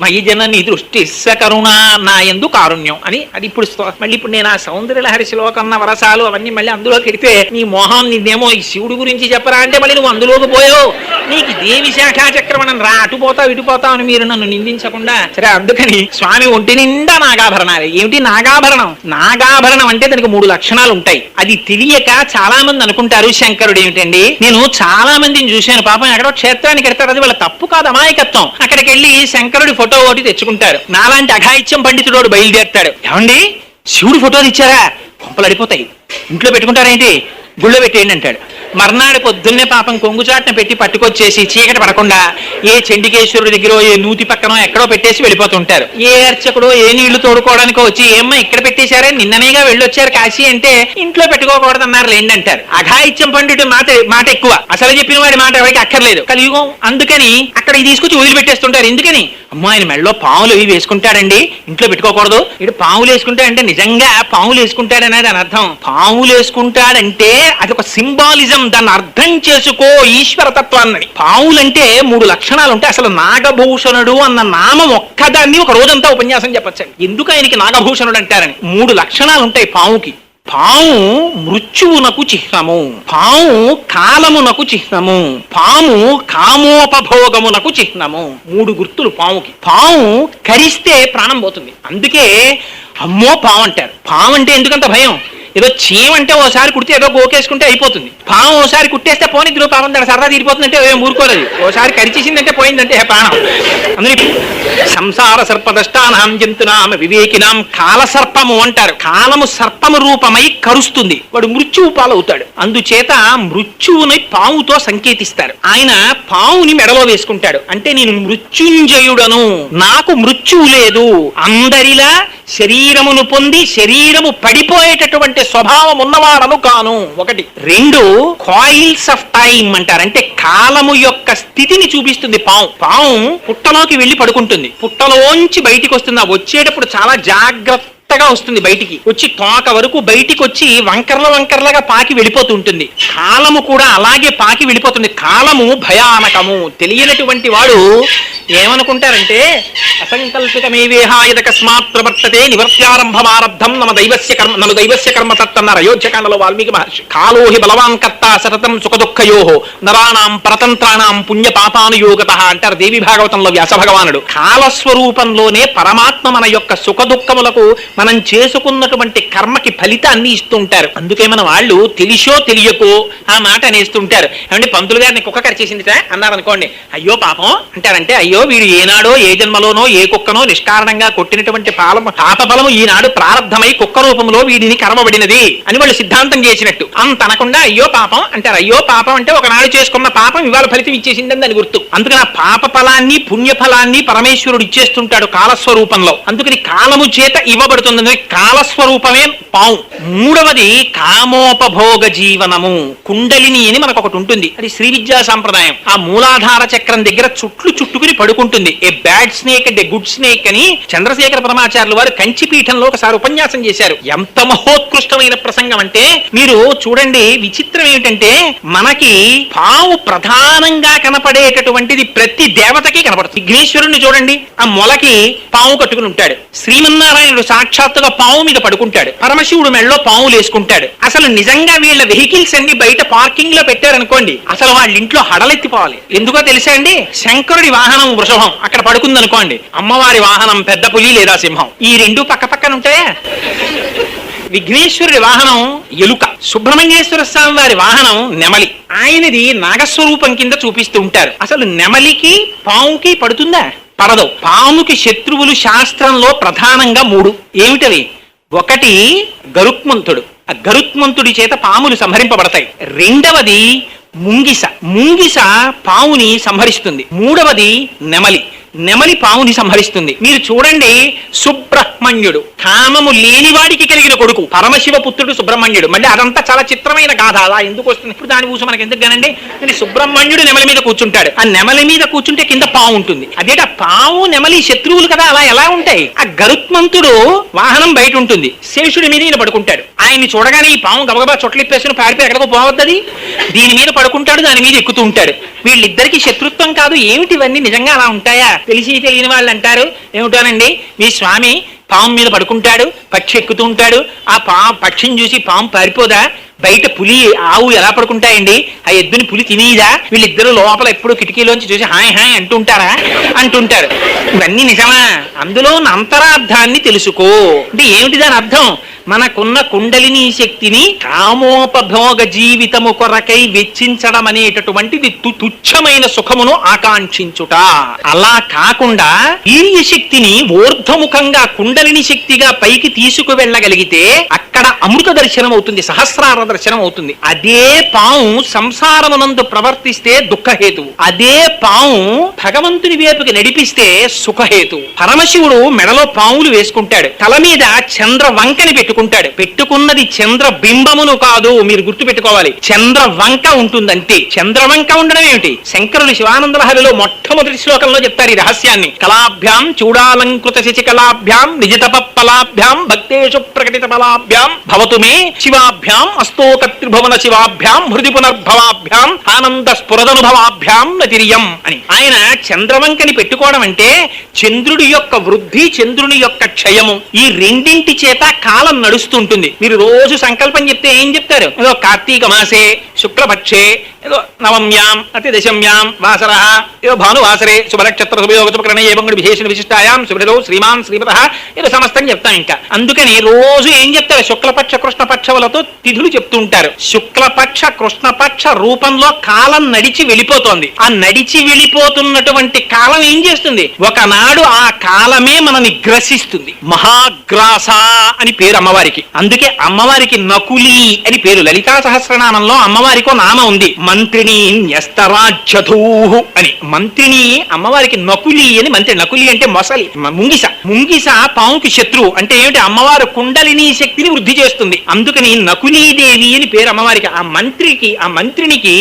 మయి జనని దృష్టి కరుణ నా యందు కారుణ్యం అని. అది ఇప్పుడు మళ్ళీ ఇప్పుడు నేను ఆ సౌందర్యలహరి శ్లోకం వరసాలు అవన్నీ మళ్ళీ అందులోకి ఎడితే నీ మోహం నిన్నేమో ఈ శివుడు గురించి చెప్పరా అంటే మళ్ళీ నువ్వు అందులోకి పోయావు. నీకు దేవి శాఖా చక్రమణం రా, అటుపోతావు ఇటుపోతావు అని మీరు నన్ను నిందించకుండా. సరే, అందుకని స్వామి ఒంటి నిండా నాగాభరణాలు. ఏమిటి నాగాభరణం? నాగాభరణం అంటే దానికి 3 లక్షణాలు ఉంటాయి. అది తెలియక చాలా మంది అనుకుంటారు శంకరుడు ఏమిటండి. నేను చాలా మందిని చూశాను, పాపం ఎక్కడో క్షేత్రానికి వెళ్తారు, అది వాళ్ళ తప్పు కాదు, అమాయకత్వం. అక్కడికి వెళ్ళి శంకరుడి ఫోటో ఒకటి తెచ్చుకుంటారు. నాలాంటి అఘాయిత్యం పండితుడు బయలుదేరుతాడు. ఏమండి శివుడు ఫోటోలు ఇచ్చారా? కొంపలు అడిపోతాయి, ఇంట్లో పెట్టుకుంటారేంటి, గుళ్ళో పెట్టేయండి అంటాడు. మర్నాడు పొద్దున్నే పాపం కొంగుచాట్న పెట్టి పట్టుకొచ్చేసి చీకటి పడకుండా ఏ చండికేశ్వరుడి దగ్గర ఏ నూతి పక్కనో ఎక్కడో పెట్టేసి వెళ్ళిపోతుంటారు. ఏ అర్చకుడో ఏ నీళ్లు తోడుకోవడానికో వచ్చి ఏమ్మా ఇక్కడ పెట్టేశారే, నిన్ననేగా వెళ్ళొచ్చారు కాశీ అంటే ఇంట్లో పెట్టుకోకూడదు అన్నారు లేండి అంటారు. అఘాయిత్యం పండితుడు మాట ఎక్కువ, అసలు చెప్పిన వాడి మాట ఎవరికి అక్కర్లేదు, కలియుగం. అందుకని అక్కడ తీసుకొచ్చి వదిలిపెట్టేస్తుంటారు. ఎందుకని? అమ్మా ఆయన మెళ్ళలో పాములు ఇవి వేసుకుంటాడండి, ఇంట్లో పెట్టుకోకూడదు. ఇటు పాములు వేసుకుంటాడంటే నిజంగా పాములు వేసుకుంటాడనేది అని అర్థం. పాములు వేసుకుంటాడంటే అదొక సింబాలిజం, దాన్ని అర్థం చేసుకో ఈశ్వరతత్వాన్ని. పావులంటే 3 లక్షణాలు ఉంటాయి. అసలు నాగభూషణుడు అన్న నామం ఒక్కదాన్ని ఒక రోజంతా ఉపన్యాసం చెప్పచ్చండి. ఎందుకు ఆయనకి నాగభూషణుడు అంటారని. 3 లక్షణాలు ఉంటాయి పావుకి. పాము మృత్యువునకు చిహ్నము, పాము కాలమునకు చిహ్నము, పాము కామోపభోగమునకు చిహ్నము. 3 గుర్తులు పాముకి. పాము కరిస్తే ప్రాణం పోతుంది, అందుకే అమ్మో పాము అంటారు. పాము అంటే ఎందుకంత భయం? ఏదో చీమంటే ఓసారి కుడితే ఏదో గోకేసుకుంటే అయిపోతుంది. పాము ఓసారి కుట్టేస్తే పోనిద్దు, పాపం దాని సరదా తీరిపోతుందంటే ఏం ఊరుకోలేదు. ఓసారి కరిచేసిందంటే పోయిందంటే ప్రాణం. అందుకని సంసార సర్పదష్టానాం జంతునాం వివేకినాం కాలసర్పము అంటారు. కాలము సర్పము రూపమై కరుస్తుంది, వాడు మృత్యువు పాలవుతాడు. అందుచేత మృత్యువుని పాముతో సంకేతిస్తారు. ఆయన పావుని మెడలో వేసుకుంటాడు. అంటే నేను మృత్యుంజయుడను, నాకు మృత్యువు లేదు, అందరిలా శరీరమును పొంది శరీరము పడిపోయేటటువంటి స్వభావం ఉన్నవాడను కాను. 1. 2 కాయిల్స్ ఆఫ్ టైం అంటారు. అంటే కాలము యొక్క స్థితిని చూపిస్తుంది పాము. పాము పుట్టలోకి వెళ్ళి పడుకుంటుంది, పుట్టలోంచి బయటికి వస్తుంది. వచ్చేటప్పుడు చాలా జాగ్రత్తగా వస్తుంది, బయటికి వచ్చి తోక వరకు బయటికి వచ్చి వంకర్లగా పాకి వెళ్ళిపోతుంటుంది. కాలము కూడా అలాగే పాకి వెళ్ళిపోతుంది. కాలము భయానకము. తెలియనటువంటి వాడు ఏమనుకుంటారంటే అసంకల్పితమేవేహాయదకస్మాత్ ప్రవర్తతే నివర్త్యారంభమారబ్ధం నమ దైవస్య కర్మ తత్తన్నారు అయోధ్యకాండలో వాల్మీకి మహర్షి. కాలోహి బలవాన్ కర్త సతతం సుఖ దుఃఖయోహో నరాణాం పరతంత్రాణాం పుణ్య పాపానుయోగత అంటారు దేవి భాగవతంలో వ్యాస భగవానుడు. కాలస్వరూపంలోనే పరమాత్మ మన యొక్క సుఖ దుఃఖములకు మనం చేసుకున్నటువంటి కర్మకి ఫలితాన్ని ఇస్తుంటారు. అందుకే మన వాళ్ళు తెలిసో తెలియకో ఆ మాట అనేస్తుంటారు. ఏమంటే పంతులు గారిని కుక్క కరిచేసిందిట అన్నారు అనుకోండి, అయ్యో పాపం అంటారంటే, అయ్యో వీడు ఏనాడో ఏ జన్మలోనో ఏ కుక్కనో నిష్కారణంగా కొట్టినటువంటి పాప బలము ఈనాడు ప్రారంధమై కుక్క రూపంలో వీడిని కర్మబడినది అని వాళ్ళు సిద్ధాంతం చేసినట్టు. అంత అనకుండా అయ్యో పాపం అంటారు. అయ్యో పాపం అంటే ఒకనాడు చేసుకున్న పాపం ఇవాళ ఫలితం ఇచ్చేసిందని దాని గుర్తు. అందుకని ఆ పాప ఫలాన్ని పుణ్య ఫలాన్ని పరమేశ్వరుడు ఇచ్చేస్తుంటాడు కాలస్వరూపంలో. అందుకని కాలము చేత ఇవ్వబడుతుంది. కాలస్వరూపమే పావు. 3వది కామోపభోగ జీవనము. కుండలిని అని మనకు ఒకటి ఉంటుంది, అది శ్రీ విద్యా సంప్రదాయం. ఆ మూలాధార చక్రం దగ్గర చుట్టుకుని పడుకుంటుంది. ఏ bad snake and a good snake అని చంద్రశేఖర పరమాచార్యులు వారు కంచిపీఠంలో ఒకసారి ఉపన్యాసం చేశారు. ఎంత మహోత్కృష్టమైన ప్రసంగం అంటే మీరు చూడండి. విచిత్రం ఏమిటంటే మనకి పావు ప్రధానంగా కనపడేటటువంటిది ప్రతి దేవతకి కనపడుతుంది. విఘ్నేశ్వరుణ్ణి చూడండి, ఆ మొలకి పావు కట్టుకుని ఉంటాడు. శ్రీమన్నారాయణుడు సాక్షాత్తుగా పావు మీద పడుకుంటాడు. పరమశివుడు మెళ్ళలో పావులు వేసుకుంటాడు. అసలు నిజంగా వీళ్ళ వెహికల్స్ అన్ని బయట పార్కింగ్ లో పెట్టారనుకోండి, అసలు వాళ్ళ ఇంట్లో హడలెత్తిపోవాలి. ఎందుకో తెలుసా అండి? శంకరుడి వాహనం వృషభం అక్కడ పడుకుంది అనుకోండి, అమ్మవారి వాహనం పెద్ద పులి లేదా సింహం, ఈ 2 పక్క పక్కన ఉంటాయా? విఘ్నేశ్వరుడి వాహనం ఎలుక, సుబ్రహ్మణ్యేశ్వర స్వామి వారి వాహనం నెమలి. ఆయనది నాగస్వరూపం కింద చూపిస్తూ ఉంటారు. అసలు నెమలికి పావుకి పడుతుందా? పడదు. పాముకి శత్రువులు శాస్త్రంలో ప్రధానంగా 3. ఏమిటవి? 1 గరుత్మంతుడు, ఆ గరుత్మంతుడి చేత పాములు సంహరింపబడతాయి. 2వది ముంగిస. ముంగిస పావుని సంహరిస్తుంది. మూడవది నెమలి. నెమలి పావుని సంహరిస్తుంది. మీరు చూడండి, సుబ్రహ్మణ్యుడు కామము లేనివాడికి కలిగిన కొడుకు, పరమశివ పుత్రుడు సుబ్రహ్మణ్యుడు. మళ్ళీ అదంతా చాలా చిత్రమైన గాథ. అలా ఎందుకు వస్తుంది ఇప్పుడు దాని ఊసు మనకి ఎందుకు కానండి. సుబ్రహ్మణ్యుడు నెమలి మీద కూర్చుంటాడు. ఆ నెమలి మీద కూర్చుంటే కింద పావు ఉంటుంది. అదేట పావు నెమలి శత్రువులు కదా, అలా ఎలా ఉంటాయి? ఆ గరుత్మంతుడు వాహనం బయట ఉంటుంది, శేషుడి మీద ఈయన పడుకుంటాడు. ఆయన్ని చూడగానే ఈ పాము గబగబా చొట్లిప్పేసుకుని పారిపోయి ఎక్కడికో పోవద్దది. దీని మీద పడుకుంటాడు, దాని మీద ఎక్కుతూ ఉంటాడు. వీళ్ళిద్దరికి శత్రుత్వం కాదు. ఏమిటివన్నీ నిజంగా అలా ఉంటాయా? తెలిసి తెలియని వాళ్ళు అంటారు, ఏమిటోనండి మీ స్వామి పాము మీద పడుకుంటాడు, పక్షి ఎక్కుతూ ఉంటాడు, ఆ పక్షిని చూసి పాము పారిపోదా? బయట పులి ఆవు ఎలా పడుకుంటాయండి? ఆ ఎద్దుని పులి తినేదా? వీళ్ళిద్దరు లోపల ఎప్పుడు కిటికీలోంచి చూసి హాయ్ హాయ్ అంటుంటారా? అంటుంటారు. ఇవన్నీ నిజమా? అందులో ఉన్న అంతరార్థాన్ని తెలుసుకో. అంటే ఏమిటి దాని అర్థం? మనకున్న కుండలిని శక్తిని కామోపభోగ జీవితము కొరకై వెచ్చించడం అనేటటువంటిది తుచ్చమైన సుఖమును ఆకాంక్షించుట. అలా కాకుండా వీర్య శక్తిని ఊర్ధ్వముఖంగా కుండలిని శక్తిగా పైకి తీసుకువెళ్ళగలిగితే అక్కడ అమృత దర్శనం అవుతుంది, సహస్రార దర్శనం అవుతుంది. అదే పాము సంసారమునందు ప్రవర్తిస్తే దుఃఖహేతువు. అదే పాము భగవంతుని వైపుకి నడిపిస్తే సుఖహేతువు. పరమశివుడు మెడలో పాములు వేసుకుంటాడు, తల మీద చంద్ర వంకని పెట్టుకుంటాడు. పెట్టుకున్నది చంద్ర బింబమును కాదు, మీరు గుర్తు పెట్టుకోవాలి. చంద్ర వంక ఉంటుందంటే. చంద్రవంక ఉండడం ఏమిటి? శంకరులు శివానంద లహరిలో మొట్టమొదటి శ్లోకంలో చెప్తారు ఈ రహస్యాన్ని. కళాభ్యాం చూడాలంకృత శశికళాభ్యాం నిజతపలాభ్యాం భక్తేషు ప్రకటిత బలాభ్యాం భవతు మే శివాభ్యాం అస్తోకత్రిభువన శివాభ్యాం హృది పునర్భవాభ్యాం ఆనంద స్ఫురదనుభవాభ్యాం నతిరియం అని. ఆయన చంద్రవంకని పెట్టుకోవడం అంటే చంద్రుడి యొక్క వృద్ధి, చంద్రుని యొక్క క్షయము, ఈ రెండింటి చేత కాలం నడుస్తుంటుంది. మీరు రోజు సంకల్పం చెప్తే ఏం చెప్తారు? ఏదో కార్తీక మాసే శుక్లపక్షే ఏదో నవమ్యాం అతి దశమ్యాం వాసర ఏదో భానువాసరే శుభనక్షత్ర శుభయోగతుపకరణ ఏవంగుడి విశేషణ విశిష్టాయాం శుభ్రదో శ్రీమాన్ శ్రీమత ఏదో సమస్తం చెప్తాం. ఇంకా అందుకని రోజు ఏం చెప్తారు? శుక్లపక్ష కృష్ణపక్షములతో తిథులు చెప్తూ ఉంటారు. శుక్లపక్ష కృష్ణపక్ష రూపంలో కాలం నడిచి వెళ్ళిపోతోంది. ఆ నడిచి వెళ్ళిపోతున్నటువంటి కాలం ఏం చేస్తుంది? ఒకనాడు ఆ కాలమే మనని గ్రసిస్తుంది. మహాగ్రాస అని పేరు అమ్మవారికి. అందుకే అమ్మవారికి నకులి అని పేరు. లలితా సహస్రనామంలో అమ్మవారికో నామ ఉంది, మంత్రిని న్యస్తరాజ్యధూహు అని. మంత్రిని అమ్మవారికి నకులి అని మంత్రి. నకులి అంటే మొసలి, ముంగిస. ముంగిస పాముకి శత్రువు. అంటే ఏమిటి? అమ్మవారు కుండలిని శక్తిని వృద్ధి చేస్తుంది. అందుకని నకులీదేవి అని పేరు అమ్మవారికి. ఆ మంత్రికి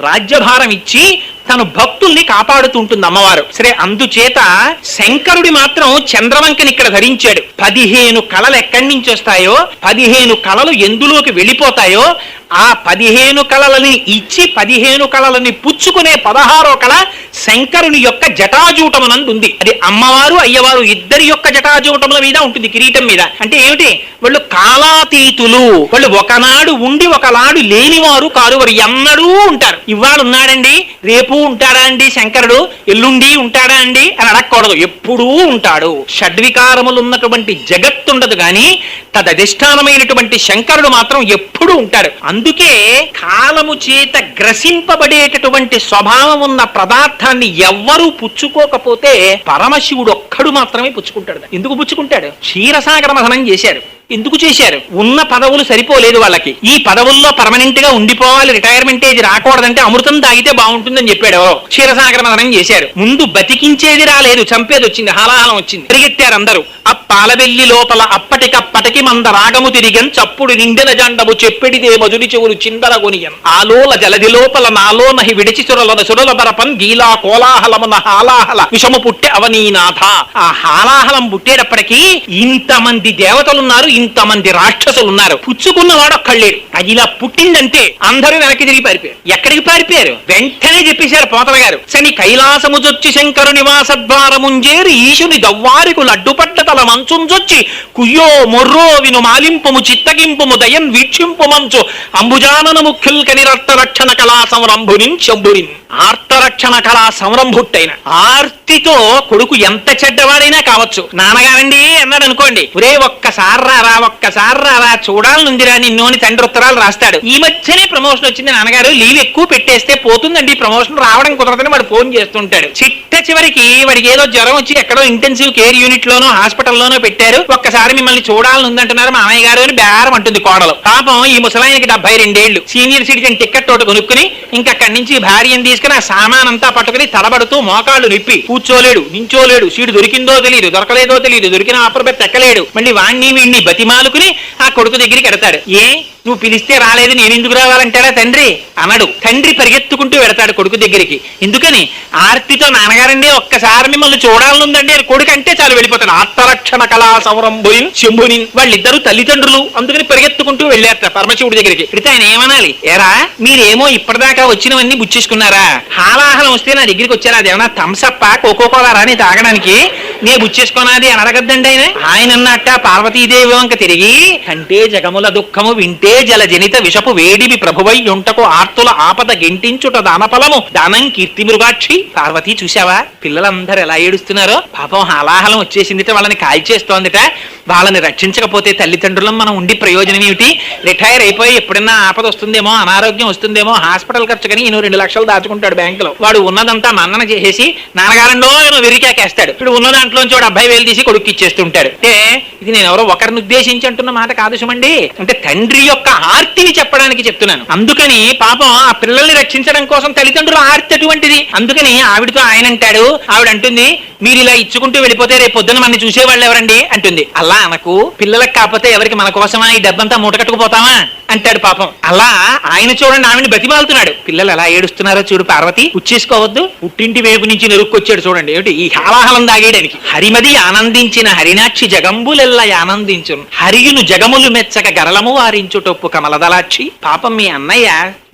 రాజ్యభారం ఇచ్చి తను భక్తుల్ని కాపాడుతుంటుంది అమ్మవారు. సరే, అందుచేత శంకరుడి మాత్రం చంద్రవంకని ఇక్కడ ధరించాడు. 15 కళలు ఎక్కడి నుంచి వస్తాయో, 15 కళలు ఎందులోకి వెళ్ళిపోతాయో, ఆ 15 కళలని ఇచ్చి 15 కళలని పుచ్చుకునే 16వ కళ శంకరుని యొక్క జటాజూటమునందు ఉంది. అది అమ్మవారు అయ్యవారు ఇద్దరి యొక్క జటాజూటముల మీద ఉంటుంది, కిరీటం మీద. అంటే ఏమిటి? వాళ్ళు కాలాతీతులు. వాళ్ళు ఒకనాడు ఉండి ఒకనాడు లేనివారు కారు. వారు ఎన్నడూ ఉంటారు. ఇవాళ ఉన్నాడండి, రేపు ఉంటాడా అండి శంకరుడు? ఎల్లుండి ఉంటాడా అండి అని అడగకూడదు. ఎప్పుడూ ఉంటాడు. షడ్వికారములు ఉన్నటువంటి జగత్తుండదు గాని తదధిష్టానమైనటువంటి శంకరుడు మాత్రం ఎప్పుడూ ఉంటాడు. అందుకే కాలము చేత గ్రసింపబడేటటువంటి స్వభావం ఉన్న పదార్థాన్ని ఎవ్వరూ పుచ్చుకోకపోతే పరమశివుడు ఒక్కడు మాత్రమే పుచ్చుకుంటాడు. ఎందుకు పుచ్చుకుంటాడు? క్షీరసాగర మథనం చేశారు. ఎందుకు చేశారు? ఉన్న పదవులు సరిపోలేదు వాళ్ళకి. ఈ పదవుల్లో పర్మనెంట్ గా ఉండిపోవాలి, రిటైర్మెంట్ ఏజ్ రాకూడదంటే అమృతం తాగితే బాగుంటుందని చెప్పాడు ఎవరో. క్షీరసాగర మథనం చేశారు. ముందు బతికించేది రాలేదు, చంపేది వచ్చింది, హాలాహలం వచ్చింది. పరిగెత్తారు అందరూ. ఆ పాలవెల్లి లోపల అప్పటికప్పటికి మంద రాగము తిరిగన్ చప్పుడు నిండిన జండము చెప్పెడిదే మధురి చెవులు చిందర కొనియన్ ఆలోల జలది లోపల నాలో నహి విడిచి సురల సురల బరపన్ గీలా కోలాహలమున హాలాహల విషము పుట్టె అవనీనాథ. ఆ హాలాహలం పుట్టేటప్పటికీ ఇంతమంది దేవతలున్నారు, ఇంతమంది రాక్షసులు ఉన్నారు. పుచ్చుకున్నవాడు ఒక్కళ్ళేడు. అది ఇలా పుట్టిందంటే అందరూ వెనక్కి తిరిగి పారిపోయారు. ఎక్కడికి పారిపోయారు? వెంటనే చెప్పేశారు పోతన గారు. శని కైలాసముజొచ్చి శంకరు నివాస ద్వారముంజేరి ఈశుని దవ్వారికులు అడ్డుపడ్డ తల మంచుంజొచ్చి కుయ్యో మొర్రో విను మాలింపుము చిత్తగింపుము దయన్ వీక్షింపు మంచు అంబుజానన ముఖ్యుల్ కనిరక్తరక్షణ కళా సంరంభునిన్ శంభునిన్. ఆర్తరక్షణ కళా సంరంభుట్టైన ఆర్తితో కొడుకు ఎంత చెడ్డవాడైనా కావచ్చు, నాన్నగారండి అన్నాడు అనుకోండి, ఒరే ఒక్కసారి రారా చూడాలనుందిరా నిన్ను అని తండ్రి ఉత్తరాలు రాస్తాడు. ఈ మధ్యనే ప్రమోషన్ వచ్చింది నాన్నగారు, లీవ్ ఎక్కువ పెట్టేస్తే పోతుందండి, ప్రమోషన్ రావడం కుదరదని వాడు ఫోన్ చేస్తుంటాడు. చిట్ట చివరికి వాడికి ఏదో జ్వరం వచ్చి ఎక్కడో ఇంటెన్సివ్ కేర్ యూనిట్ లోనో హాస్పిటల్ హోటల్లోనో పెట్టారు, ఒక్కసారి మిమ్మల్ని చూడాలని ఉందంటున్నారు మా అన్నయ్య గారు అని బేరం అంటుంది కోడలు. పాపం ఈ ముసలాయనకి 72 ఏళ్లు, సీనియర్ సిటిజన్ టికెట్ ఒకటి కొనుక్కుని ఇంకా అక్కడి నుంచి భార్యను తీసుకుని ఆ సామాన్ అంతా పట్టుకుని తడబడుతూ మోకాళ్ళు నిప్పి కూర్చోలేడు, నించోలేడు, సీటు దొరికిందో తెలియదు, దొరకలేదో తెలియదు, దొరికిన ఆపరబెత్తి ఎక్కలేడు, మళ్ళీ వాణ్ణి వీణ్ణి బతిమాలుకుని ఆ కొడుకు దగ్గరికి ఎడతాడు. నువ్వు పిలిస్తే రాలేదు, నేను ఎందుకు రావాలంటాడా తండ్రి అనడు. తండ్రి పరిగెత్తుకుంటూ వెడతాడు కొడుకు దగ్గరికి. ఎందుకని? ఆర్తితో నాన్నగారండి ఒక్కసారి మిమ్మల్ని చూడాలనుందండి అని కొడుకు అంటే చాలు వెళ్ళిపోతాడు. ఆత్మరక్షణ కళా సౌరంభుని శంభుని వాళ్ళిద్దరూ తల్లిదండ్రులు, అందుకని పరిగెత్తుకుంటూ వెళ్ళారట పరమశివుడి దగ్గరికి. అయితే ఆయన ఏమనాలి? ఏరా మీరేమో ఇప్పటిదాకా వచ్చినవన్నీ బుచ్చేసుకున్నారా, హాలాహలం వస్తే నా దగ్గరికి వచ్చారా, అదేమన్నా థమ్సప్ప కోకోకోలా రాని తాగడానికి నేను బుచ్చేసుకున్నది అని అడగద్దండి ఆయన అన్నట్ట పార్వతీదేవి వంక తిరిగి, కంటే జగముల దుఃఖము వింటే జల జనిత విషపు వేడివి ప్రభువై యుంటకు ఆర్తుల ఆపద గెంటించుట దానఫలము దానం కీర్తి మృగాక్షి. పార్వతి చూసావా పిల్లలందరూ ఎలా ఏడుస్తున్నారో, పాపం హాలాహలం వచ్చేసిందిట, వాళ్ళని కాల్చేస్తోందిట, వాళ్ళని రక్షించకపోతే తల్లిదండ్రులం మనం ఉండి ప్రయోజనం ఏమిటి, రిటైర్ అయిపోయి ఎప్పుడన్నా ఆపద వస్తుందేమో, అనారోగ్యం వస్తుందేమో, హాస్పిటల్ ఖర్చు కానీ ఈయన 2 లక్షలు దాచుకుంటాడు బ్యాంకులో, వాడు ఉన్నదంతా మన్నన చేసేసి నాన్నగారంలో వెరికాకేస్తాడు. ఇప్పుడు ఉన్న దాంట్లోంచి వాడు 70,000 తీసి కొడుకు ఇచ్చేస్తుంటాడు. అంటే ఇది నేను ఎవరో ఒకరిని ఉద్దేశించి అంటున్న మాట కాదు సుమండి, అంటే తండ్రి యొక్క ఆర్తిని చెప్పడానికి చెప్తున్నాను. అందుకని పాపం ఆ పిల్లల్ని రక్షించడం కోసం తల్లిదండ్రుల ఆర్తి అటువంటిది. అందుకని ఆవిడతో ఆయన అంటాడు, ఆవిడ అంటుంది మీరు ఇలా ఇచ్చుకుంటూ వెళ్ళిపోతే రేపు పొద్దున మన చూసేవాళ్ళు ఎవరండి అంటుంది. అలా అనకు, పిల్లలకు కాకపోతే ఎవరికి మన కోసమా ఈ డబ్బంతా మూట కట్టుకుపోతామా అంటాడు పాపం. అలా ఆయన చూడండి ఆవిడని బతిమాలుతున్నాడు. పిల్లలు ఎలా ఏడుస్తున్నారో చూడు పార్వతి, ఉచ్చేసుకోవద్దు, పుట్టింటి వైపు నుంచి నెరుక్కొచ్చాడు చూడండి ఏమిటి ఈ హాలాహలం దాగేయడానికి. హరిమది ఆనందించిన హరినాక్షి జగంబులెల్ల ఆనందించును, హరియును జగములు మెచ్చక గరళము వారించుటొప్పు కమలదలాక్షి. పాపం మీ అన్నయ్య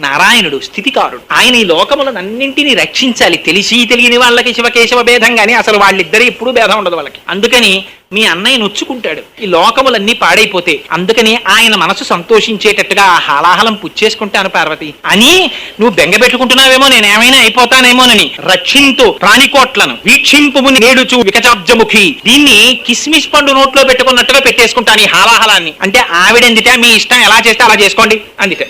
నారాయణుడు స్థితికారుడు, ఆయన ఈ లోకములనన్నింటినీ రక్షించాలి. తెలిసి తెలియని వాళ్ళకి శివకేశవ భేదం గాని అసలు వాళ్ళిద్దరు ఎప్పుడూ భేదం ఉండదు వాళ్ళకి. అందుకని మీ అన్నయ్య నొచ్చుకుంటాడు ఈ లోకములన్నీ పాడైపోతే. అందుకని ఆయన మనసు సంతోషించేటట్టుగా ఆ హాలాహలం పుచ్చేసుకుంటాను పార్వతి అని నువ్వు బెంగ పెట్టుకుంటున్నావేమో, నేనేమైనా అయిపోతానేమోనని. రక్షింతు ప్రాణికోట్లను వీక్షింపు నేడుచు వికచాబ్జముఖి, దీన్ని కిస్మిస్ పండు నోట్లో పెట్టుకున్నట్టుగా పెట్టేసుకుంటాను ఈ హాలాహలాన్ని. అంటే ఆవిడెందిట మీ ఇష్టం ఎలా చేస్తే అలా చేసుకోండి అందిట.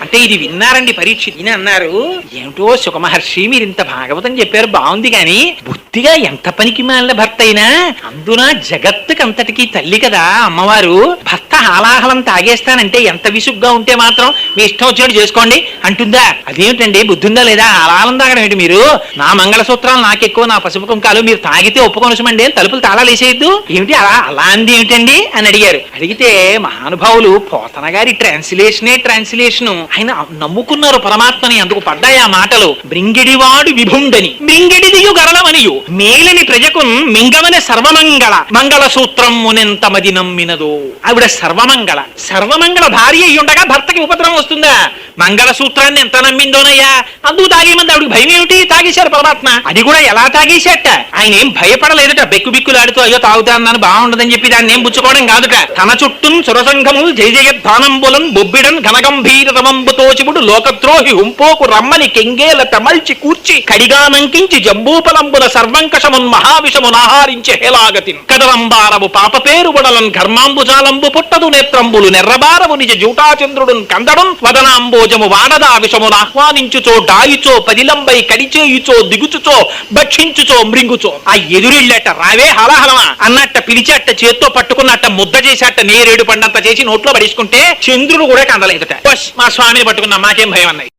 అంటే ఇది విన్నారండి పరీక్ష. ఈయన అన్నారు, ఏమిటో సుఖమహర్షి మీరు ఇంత భాగవతం చెప్పారు బాగుంది, కానీ బుద్ధిగా ఎంత పనికి మాలిన భర్త అయినా, అందున జగత్తుకి అంతటికీ తల్లి కదా అమ్మవారు, భర్త హాలాహలం తాగేస్తానంటే ఎంత విసుగ్గా ఉంటే మాత్రం మీ ఇష్టం వచ్చినట్టు చేసుకోండి అంటుందా? అదేమిటండి బుద్ధి ఉందా లేదా? హాలాహలం తాగడం ఏంటి మీరు? నా మంగళసూత్రాలు నాకెక్కువ, నా పసుపు కుంకాలు మీరు తాగితే ఒప్పుకొనసమండి, తలుపులు తాళాలు వేసేయద్దు ఏమిటి అలా అంది ఏమిటండి అని అడిగారు. అడిగితే మహానుభావులు పోతన గారి ట్రాన్స్లేషను ఆయన నమ్ముకున్నారు పరమాత్మని, అందుకు పడ్డాయి ఆ మాటలు. బ్రింగిడివాడు విభుండని బ్రింగిడిదియు గరళమనియు మేలని ప్రజకు మింగమని సర్వమంగళ మంగళ సూత్రం మునెంత మది నమ్మినదో. ఆవిడ సర్వమంగళ భార్య అయ్యుండగా భర్తకి ఉపద్రవం వస్తుందా? మంగళ సూత్రాన్ని ఎంత నమ్మిందోనయ్యా, అందుకు తాగేమంది. ఆవిడకి భయం ఏమిటి? తాగేశారు పరమాత్మ. అది కూడా ఎలా తాగేశాట, ఆయన ఏం భయపడలేదట. బిక్కులాడుతూ అయ్యో తాగుతానని బాగుండదని చెప్పి దాన్ని ఏం పుచ్చుకోవడం కాదుట. తన చుట్టూ సురసంఘము జయ జయద్ధానంబులం బొబ్బిడన్ ఘనగంభీర రమంబుతో శివుడు లోకద్రోహి హుంపోకు రమ్మని కెంగేల తమల్చి కూర్చి కడిగానంకించి జంబూపలంబున సర్వంకషమున్ మహావిషమున్ ఆహారించే హేలాగతిన్ కదలంబారము పాప పేరు వడలన్ ఘర్మాంబుజాలంబు పుట్టదు నేత్రంబులు నెర్రబారము నిజ జూటాచంద్రుడున్ కందడున్ వదనాంబోజము వానదా విషమును ఆహ్వానించుచో డాయుచో పదిలంబై కడిచేయుచో దిగుచుచో భక్షించుచో మృంగుచో. ఆ ఎదురిళ్ళట రావే హలహలమా అన్నట్ట పిలిచేట, చేత్తో పట్టుకున్నట్ట ముద్ద చేసేట, నేరేడు పండంత చేసి నోట్లో పడేసుకుంటే చంద్రుడు కూడా కందలేదట. మా స్వామిని పట్టుకున్నా మాకేం భయం అన్నాయి.